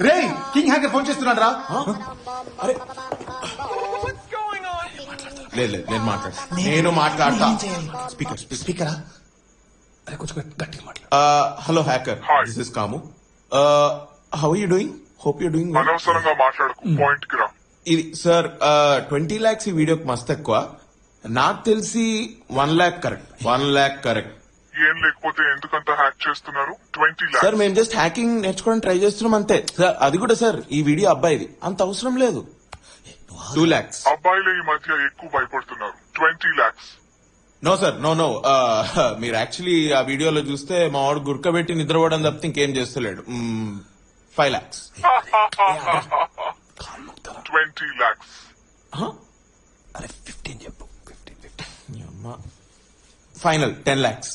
రేయ్ king hacker phone చేస్తున్నాడు రా. లేదు నేను మాట్లాడతా. స్పీకరా అరే కొంచెం గట్టిగా మాట్లాడు. హలో హ్యాకర్, దిస్ ఇస్ కాము. How you doing? Hope you doing. అనవసరంగా మాట్లాడకు, పాయింట్ కి రా. ఇది సార్ 20 lakhs ఈ వీడియోకి మస్తు ఎక్కువ. నాకు తెలిసి 1 lakh కరెక్ట్. 1 lakh correct. ఏం లేకపోతే ఎందుకంత హ్యాక్ చేస్తున్నారు? 20 lakhs. సార్ మేము జస్ట్ హ్యాకింగ్ నేర్చుకోవడానికి ట్రై చేస్తున్నాం అంతే సార్. అది కూడా సార్ ఈ వీడియో అబ్బాయిది, అంత అవసరం లేదు. 2 lakhs. అబ్బాయిలే ఈ మధ్య ఎక్కువ భయపడుతున్నారు. 20 lakhs. No sir, no. మీరు యాక్చువల్లీ ఆ వీడియోలో చూస్తే మా వాడు గుర్కబెట్టి నిద్రపోవడం తప్పితే ఇంకేం చేస్తలేడు. 5 lakhs. 20 lakhs. అరే 15 చెప్పు. 15. Final 10 lakhs.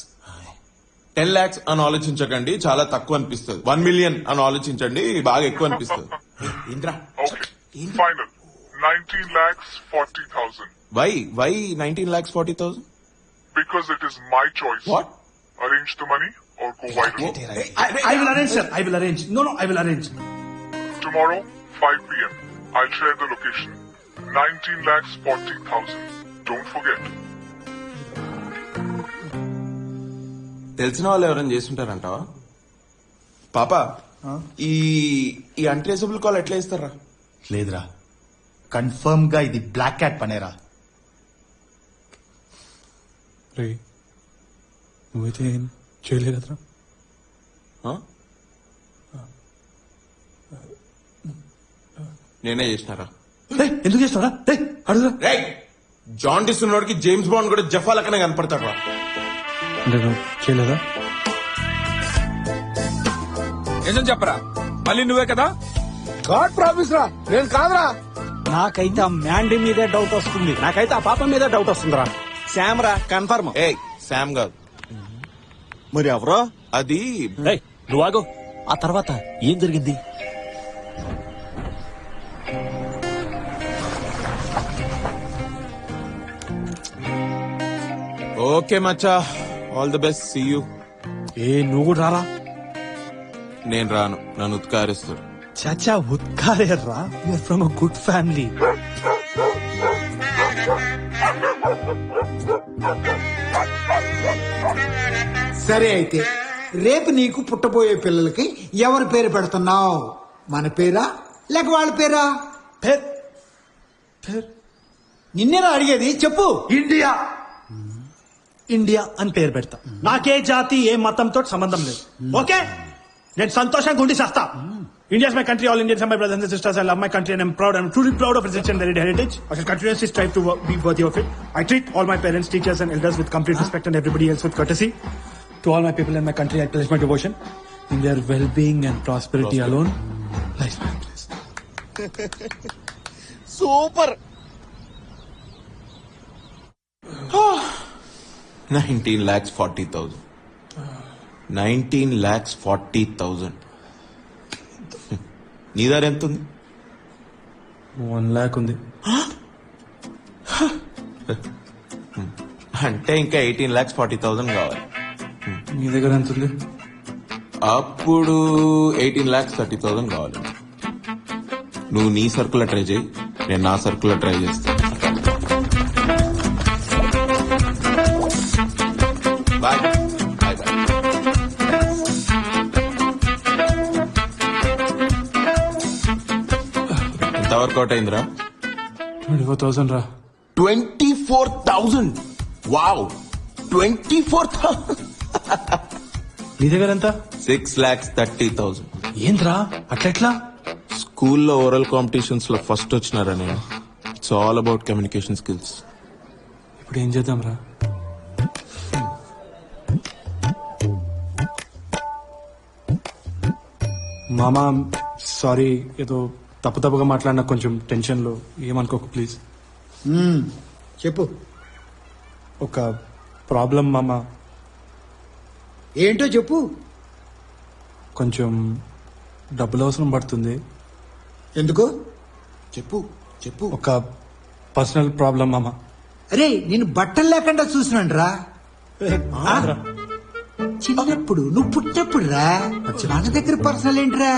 10 lakhs అని ఆలోచించకండి, చాలా తక్కువ అనిపిస్తుంది. 1 million అని ఆలోచించండి, బాగా ఎక్కువ అనిపిస్తుంది. ఇంద్రా Okay. Final. 19 lakhs 40,000. Why 19 lakhs 40,000? Because it is my choice. What? Arrange the money or go viral. I will arrange, sir. I will arrange. No, I will arrange. Tomorrow, 5 p.m. I'll share the location. 19 lakhs 40,000. Don't forget. తెలిసిన వాళ్ళు ఎవరైనా చేస్తుంటారంటావా పాప? ఈ untraceable call ఎట్లా ఇస్తారా? లేదురా, confirm గా ఇది బ్లాక్ క్యాట్ పనేరా. రే నువ్వైతే ఏం చేయలేదురా. నేనే చేసినారా? ఎందుకు చేస్తారా? అడుగురా. రేయ్, జాన్ డిస్ ఉన్నోడికి జేమ్స్ బాండ్ కూడా జఫా లెక్కనే కనపడతాడు. అంటే నువ్వు చేయలేదా? నిజం చెప్పరా, మళ్ళీ నువ్వే కదా? గాడ్ ప్రామిస్ రా, నేను కాదురా. నాకైతే ఆ మ్యాండీ మీదే డౌట్ వస్తుంది. నాకైతే ఆ పాప మీదే డౌట్ వస్తుందిరా. శామ్ రా కన్ఫర్మ్. ఏ శామ్ కాదు. మరి ఎవరో అది నువ్వు ఆగు. ఆ తర్వాత ఏం జరిగింది? ఓకే మచ్చా, all the best, see you. నువ్వు కూడా రారా? నేను రాను, నన్ను ఉత్కారిస్తాడు. చాచా ఉత్కారేర్రా, you are from a good family. సరే అయితే రేపు నీకు పుట్టబోయే పిల్లలకి ఎవరి పేరు పెడుతున్నావు? మన పేరా లేక వాళ్ళ పేరా? నిన్నేనా అడిగేది, చెప్పు. ఇండియా ఇండియా అని పేరు పెడతా. నాకే జాతి ఏ మతంతో సంబంధం లేదు. ఓకే, నేను సంతోషంగా ఉండి చేస్తా. India is my country. All Indians are my brothers and sisters. I love my country and I'm proud. I'm truly proud of its rich and varied heritage. I shall continuously strive to be worthy of it. I treat all my parents, teachers and elders with complete respect and everybody else with courtesy. To all my people in my country, I pledge my devotion. In their well-being and prosperity alone lies my interest. Super. 19 lakhs 40,000. 19 lakhs 40,000. నీ దారి ఎంత ఉంది? 1 lakh ఉంది. అంటే ఇంకా 18 lakhs 40,000 కావాలి. నీ దగ్గర ఎంత ఉంది? అప్పుడు 18 lakhs 30,000 కావాలి. నువ్వు నీ సర్కుల్లో ట్రై చేయి, నేను నా సర్కుల్లో ట్రై చేస్తా. Bye bye bye. ఎంత వర్కౌట్ అయిందిరా? 24,000 రా. 24,000. వావ్, 24,000. నీ దగ్గర ఎంత? 6,30,000. ఏంద్రా అట్లెట్లా? స్కూల్లో ఓరల్ కాంపిటీషన్స్ లో ఫస్ట్ వచ్చినారా నేను. It's all about communication skills. ఇప్పుడు ఏం చేద్దాం రా? మామా సారీ, ఏదో తప్పుగా మాట్లాడినా, కొంచెం టెన్షన్ లో, ఏమనుకోకు ప్లీజ్. చెప్పు. ఒక ప్రాబ్లం మామా. ఏంటో చెప్పు. కొంచెం డబ్బులు అవసరం పడుతుంది. ఎందుకు? చెప్పు చెప్పు. ఒక పర్సనల్ ప్రాబ్లం మామా. అరే నేను బట్టలు లేకుండా చూసినాను రా. చిన్నప్పుడు నువ్వు పుట్టినప్పుడు రా మన దగ్గర పర్సనల్ ఏంట్రా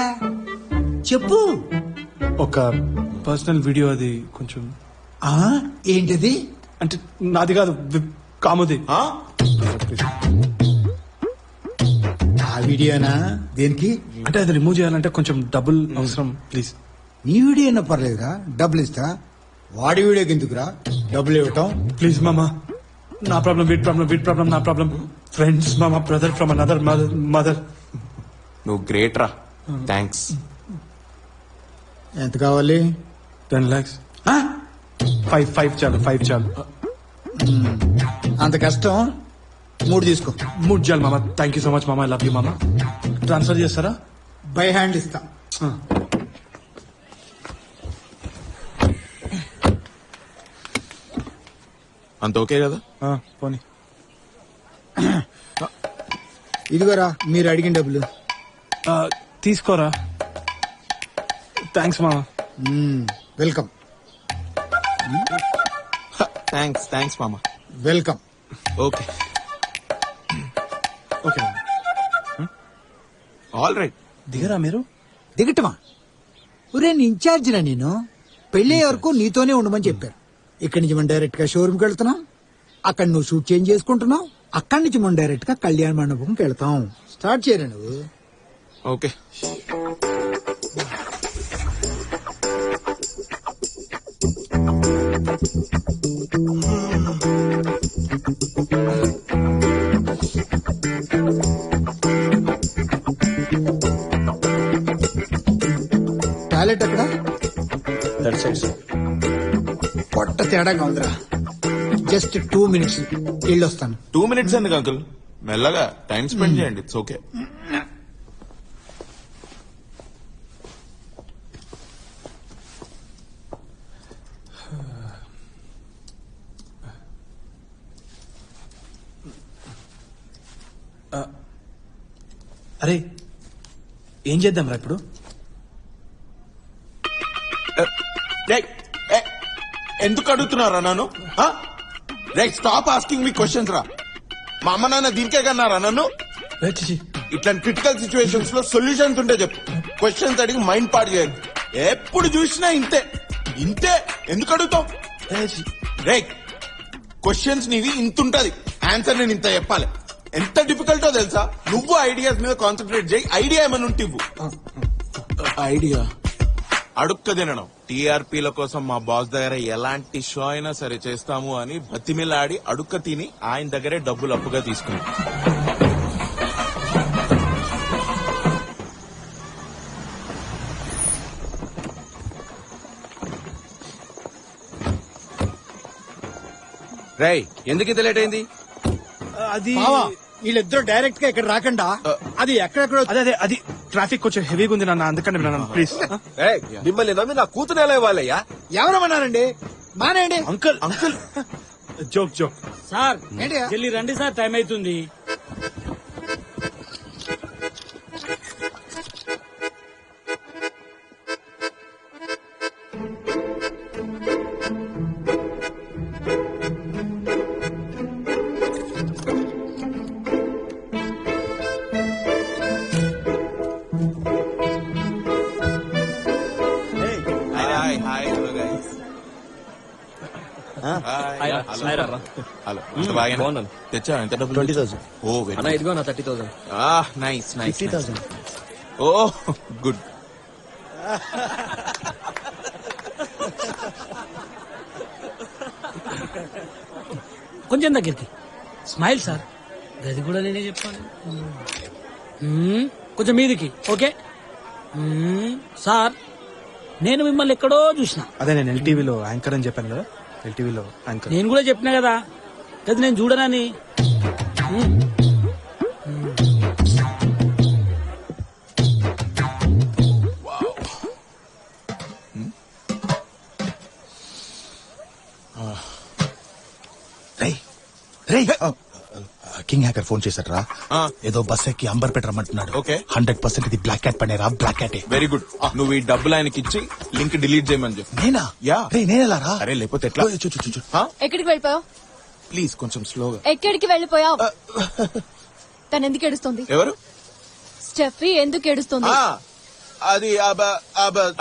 చెప్పు. ఒక పర్సనల్ వీడియో అది కొంచెం ఆ ఏంటది? అంటే నాది కాదు కాముది. ఆ? ఆ వీడియోనా? దేనికి? అంటే అది రిమూవ్ చేయాలంటే కొంచెం డబ్బులు అవసరం ప్లీజ్. నీ వీడియో అయినా పర్లేదురా, డబ్బులు ఇస్తా. వాడి వీడియోకి ఎందుకురా డబ్బులు ఇవ్వటం? ప్లీజ్ మామా, నా ప్రాబ్లం వీట్ ప్రాబ్లం నా ప్రాబ్లం. ఫ్రెండ్స్ మామా, బ్రదర్ ఫ్రమ్ అనదర్ మదర్. నువ్వు గ్రేట్ రా. థ్యాంక్స్. ఎంత కావాలి? 10 lakhs. ఆ? 5 చాలు 5 చాలు. అంత కష్టం, 3 తీసుకో. 3 చాలు మామా. థ్యాంక్ యూ సో మచ్ మామా, ఐ లవ్ యూ మామా. ట్రాన్స్ఫర్ చేస్తారా? బై హ్యాండ్ ఇస్తా. అంత ఓకే కదా? పోనీ. ఇదిగోరా మీరు అడిగిన డబ్బులు. తీసుకోరా. థ్యాంక్స్ మామా. వెల్కమ్ థ్యాంక్స్ మామ. వెల్కమ్. ఓకే ఓకే మామా. All right. దిగరా మీరు. దిగటమా? ఒరే నీ ఇన్ఛార్జినా నేను. పెళ్లి వరకు నీతోనే ఉండమని చెప్పారు. ఇక్కడి నుంచి మనం డైరెక్ట్ గా షోరూమ్కి వెళ్తున్నాం. అక్కడ నువ్వు షూట్ చేంజ్ చేసుకుంటున్నావు. అక్కడి నుంచి మనం డైరెక్ట్ గా కళ్యాణ మండపంకి వెళ్తాం. స్టార్ట్ చేయరా నువ్వు. ఓకే. టాయిలెట్ అక్కడ పొట్ట తేడాగా ఉందిరా. జస్ట్ 2 minutes వెళ్ళొస్తాను. 2 minutes ఎందుకు అంకుల్? మెల్లగా టైం స్పెండ్ చేయండి. It's okay. అరే ఏం చేద్దాం రా ఇప్పుడు? ఎందుకు అడుగుతున్నారా నన్ను? Right, stop asking me questions రా. మా అమ్మ నాన్న దీనికే కన్నారా నన్ను? ఇట్లాంటి క్రిటికల్ సిచ్యువేషన్స్ లో సొల్యూషన్స్ ఉంటే చెప్పు. క్వశ్చన్స్ అడిగి మైండ్ పాడు చేయండి. ఎప్పుడు చూసినా ఇంతే ఇంతే. ఎందుకు అడుగుతావు? రైట్, క్వశ్చన్స్ నీవి ఇంత ఉంటది, ఆన్సర్ నేను ఇంత చెప్పాలి. ఎంత డిఫికల్టో తెలుసా? నువ్వు ఐడియాస్ మీద కాన్సన్ట్రేట్ చేయి. ఐడియా ఏమైనా ఉంటే ఇవ్వు. ఐడియా అడుక్క తినడం. టీఆర్పీల కోసం మా బాస్ దగ్గర ఎలాంటి షో అయినా సరే చేస్తాము అని బతిమిలాడి అడుక్క తిని ఆయన దగ్గరే డబ్బులు అప్పుగా తీసుకున్నాం. రై ఎందుకు ఇంత లేట్ అయింది? అది బావా వీళ్ళిద్దరు డైరెక్ట్ గా ఇక్కడ రాకుండా అది ఎక్కడెక్కడో. అదే అది ట్రాఫిక్ కొంచెం హెవీగా ఉంది నాన్న, అందుకని ప్లీజ్. మిమ్మల్ని నమ్మి నా కూతురు ఎలా ఇవ్వాలయ్యా? ఎవరమన్నారండి? మానేయండి. Uncle uncle joke joke. Sir ఏంటి? జల్లి రండి సార్, టైం అవుతుంది. Hi hi hello guys. Hello బాగా తెచ్చా? ఎంత డబ్బులు? 20,000. ఓ వెరీ ఇదిగో నా 30,000. Nice nice. 50,000. ఓ గుడ్. కొంచెం దగ్గరికి స్మైల్ సార్. గది కూడా నేనే చెప్పాలి. కొంచెం మీదికి. ఓకే సార్, నేను మిమ్మల్ని ఎక్కడో చూసిన. అదే నేను ఎల్టీవీలో యాంకర్ అని చెప్పాను కదా, ఎల్టీవీలో యాంకర్. నేను కూడా చెప్పినా కదా, గది నేను చూడనని. కింగ్ హ్యాకర్ ఫోన్ చేశారా? ఏదో బస్ ఎక్కి అంబర్పేట రమ్మంటున్నాడు. Okay. 100% ఇది బ్లాక్ క్యాట్ పనేరా, బ్లాక్ క్యాటే. Very good. నువ్వు ఈ డబ్బులు ఆయనకి ఇచ్చి లింక్ డిలీట్ చేయమని చెప్పు. నేనా? యా. నేనేలా రా? అరే లేకపోతే ఎట్లా? ఎక్కడికి వెళ్ళిపోయావు? ప్లీజ్ కొంచెం స్లోగా. ఎక్కడికి వెళ్ళిపోయావు? తను ఎందుకు ఏడుస్తుంది? ఎవరు? స్టెఫీ ఎందుకు ఏడుస్తుంది? అది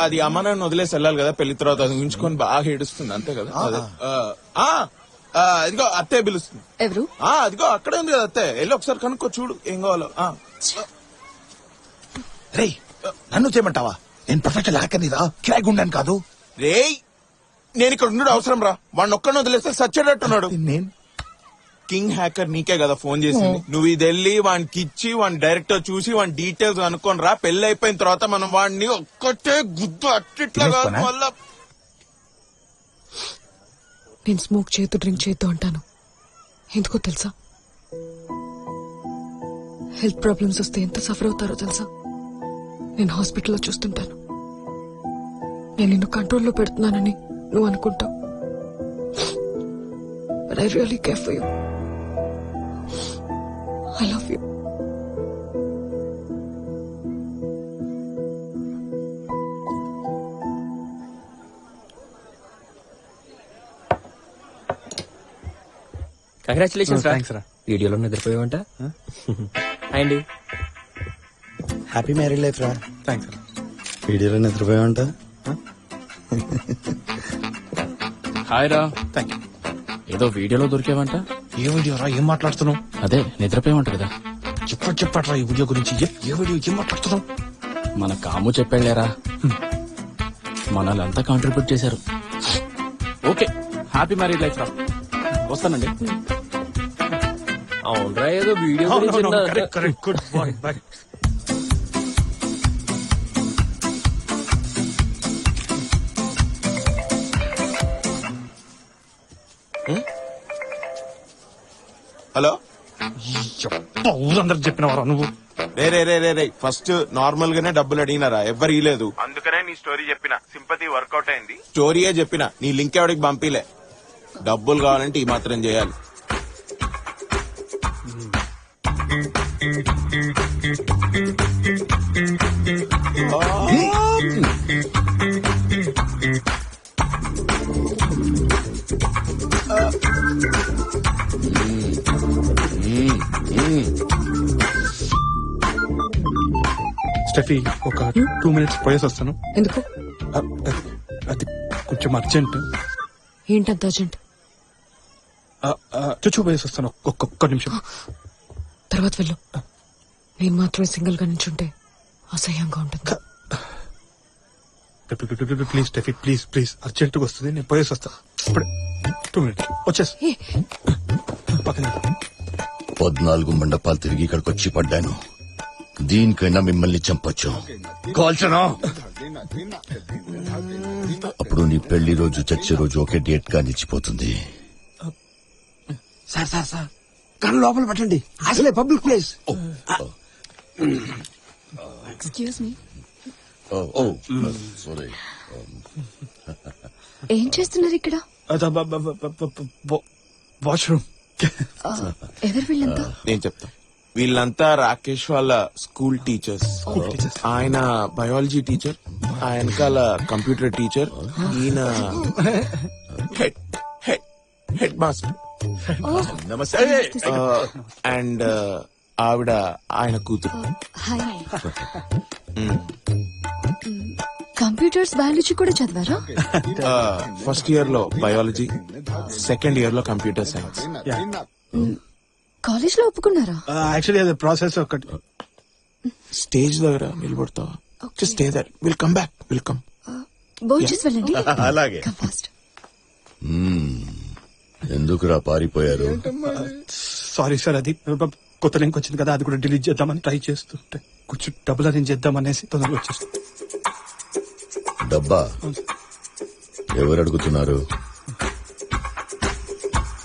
అది అమ్మ నాన్న వదిలేసి వెళ్ళాలి కదా పెళ్లి తర్వాత, అది ఉంచుకొని బాగా ఏడుస్తుంది అంతే కదా. అదే అదిగో అత్తయ్య పిలుస్తుంది. ఎవరు? అదిగో అక్కడే ఉంది కదా అత్తయ్య, వెళ్ళి ఒకసారి కనుక్కో చూడు ఏం కావాలో. రేయ్ నన్ను చేయమంటావా? నేను ప్రొఫెషనల్ హ్యాకర్ నీరా, కిరాయి గుండాను కాదు. రేయ్ నేను ఇక్కడ ఉండడు అవసరం రా, వాడిని ఒక్కడిని వదిలేస్తే సచ్చేటట్టున్నాడు. నేను కింగ్ హ్యాకర్ నీకే కదా ఫోన్ చేసింది. నువ్వు ఇది వెళ్ళి వానికి ఇచ్చి వాడిని డైరెక్ట్ చూసి వాడి డీటెయిల్స్ అనుకోని రా. పెళ్లి అయిపోయిన తర్వాత మనం వాడిని ఒక్కటే గుద్దు అట్టిట్లా కాదు మళ్ళా. నేను స్మోక్ చేయొద్దు, డ్రింక్ చేయొద్దు అంటాను. ఎందుకో తెలుసా? హెల్త్ ప్రాబ్లమ్స్ వస్తే ఎంత సఫర్ అవుతారో తెలుసా? నేను హాస్పిటల్లో చూస్తుంటాను. నేను నిన్ను కంట్రోల్లో పెడుతున్నానని నువ్వు అనుకుంటావు. But I really care for you. I love you. Congratulations రా. థ్యాంక్స్ రా. వీడియోలో నిద్రపోయావంట. అండి హ్యాపీ మ్యారీడ్ లైఫ్ రా. థ్యాంక్స్ రా. వీడియోలో నిద్రపోయామంట. హాయ్ రా. Thank you. ఏదో వీడియోలో దొరికేవంట. ఏ వీడియో రా, ఏం మాట్లాడుతున్నావు? అదే నిద్రపోయావంట కదా. చెప్పట్రా ఈ వీడియో గురించి. ఏ వీడియో, ఏం మాట్లాడుతున్నావు? మన కాము చెప్పాళ్లేరా, మనల్ని కాంట్రిబ్యూట్ చేశారు. ఓకే, హ్యాపీ మ్యారీడ్ లైఫ్ రా. వస్తానండి. అవునరా, ఏదో video correct goodbye bye. Hello, ఊరందరికి చెప్పినవారా నువ్వు? రే ఫస్ట్ నార్మల్ గానే డబ్బులు అడిగినారా, ఎవ్వరు ఇలేదు. అందుకనే నీ స్టోరీ చెప్పిన, సింపతి వర్కౌట్ అయింది. స్టోరీయే చెప్పిన, నీ లింక్ ఎవడికి పంపిలే. డబ్బులు కావాలంటే ఈ మాత్రం చేయాలి. స్టెఫీ ఒక 2 minutes పోయేసి వస్తాను. ఎందుకు? అది కొంచెం అర్జెంట్. ఏంటంత అర్జెంట్? చుచ్చు పోయేసి వస్తాను. ఒక్క నిమిషం. తర్వాత వెళ్ళు. నేను మాత్రమే సింగిల్ గా నించుంటే అసహ్యంగా ఉంటుంది. Please Steffi, please please, urgent గా వస్తుంది. నేను పోయేసి వస్తా ఇప్పుడే. 2 minutes వచ్చేసి పక్కన. 14 మండపాలు తిరిగి ఇక్కడికి వచ్చి పడ్డాను. దీనికైనా మిమ్మల్ని చంపొచ్చు. కాల్చనా? అప్పుడు నీ పెళ్లి రోజు చచ్చే రోజు ఒకే డేట్ గా నిలిచిపోతుంది. సార్ సార్ సార్, కళ్ళు లోపల పెట్టండి, అసలే public place. Excuse me. Sorry. ఏం చేస్తున్నారు ఇక్కడ? వాష్రూమ్. ఎవరు వీళ్ళంతా? నేను చెప్తా. వీళ్ళంతా రాకేష్ వాళ్ళ స్కూల్ టీచర్స్. ఆయన బయాలజీ టీచర్, ఆయనకాల కంప్యూటర్ టీచర్, ఈయన హెడ్ మాస్టర్. నమస్తే. అండ్ ఆవిడ ఆయన కూతురు. హాయ్. కంప్యూటర్స్ బయాలజీ కూడా చదివారా? ఫస్ట్ ఇయర్ లో బయాలజీ, సెకండ్ ఇయర్ లో కంప్యూటర్ సైన్స్. కాలేజ్ లో ఒప్పుకున్నారా? యాక్చువల్లీ అది ప్రాసెస్ ఒకటి. స్టేజ్ దగ్గర నిలబడతావా? Just stay there, will come back, will come. భోంచేసి వెళ్ళండి. అలాగే. Come fast. ఎందుకురా పారిపోయారు? సారీ సార్, అది కొత్త లింక్ వచ్చింది కదా, అది కూడా డిలీట్ చేద్దామని ట్రై చేస్తుంటే కొంచెం డబ్బులు అరేంజ్ చేద్దామనేసి తొందరగా వచ్చేసి. డబ్బా ఎవరు అడుగుతున్నారు?